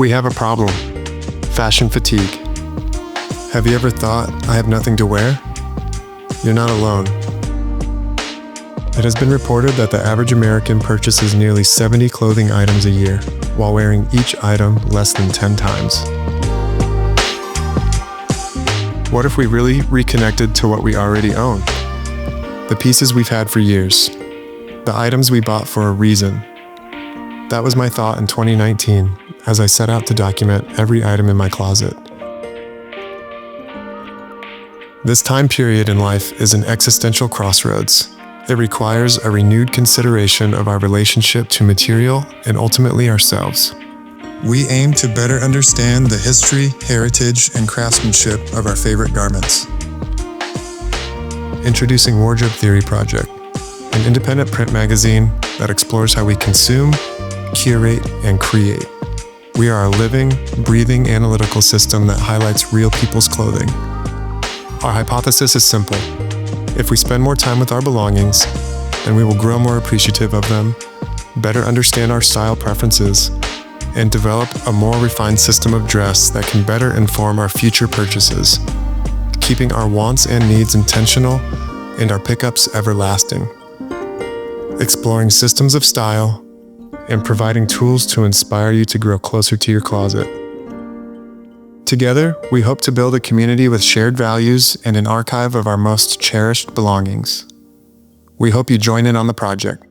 We have a problem. Fashion fatigue. Have you ever thought, I have nothing to wear? You're not alone. It has been reported that the average American purchases nearly 70 clothing items a year, while wearing each item less than 10 times. What if we really reconnected to what we already own? The pieces we've had for years. The items we bought for a reason. That was my thought in 2019 as I set out to document every item in my closet. This time period in life is an existential crossroads. It requires a renewed consideration of our relationship to material and ultimately ourselves. We aim to better understand the history, heritage, and craftsmanship of our favorite garments. Introducing Wardrobe Theory Project, an independent print magazine that explores how we consume, curate, and create. We are a living, breathing analytical system that highlights real people's clothing. Our hypothesis is simple. If we spend more time with our belongings, then we will grow more appreciative of them, better understand our style preferences, and develop a more refined system of dress that can better inform our future purchases, keeping our wants and needs intentional and our pickups everlasting. Exploring systems of style and providing tools to inspire you to grow closer to your closet. Together, we hope to build a community with shared values and an archive of our most cherished belongings. We hope you join in on the project.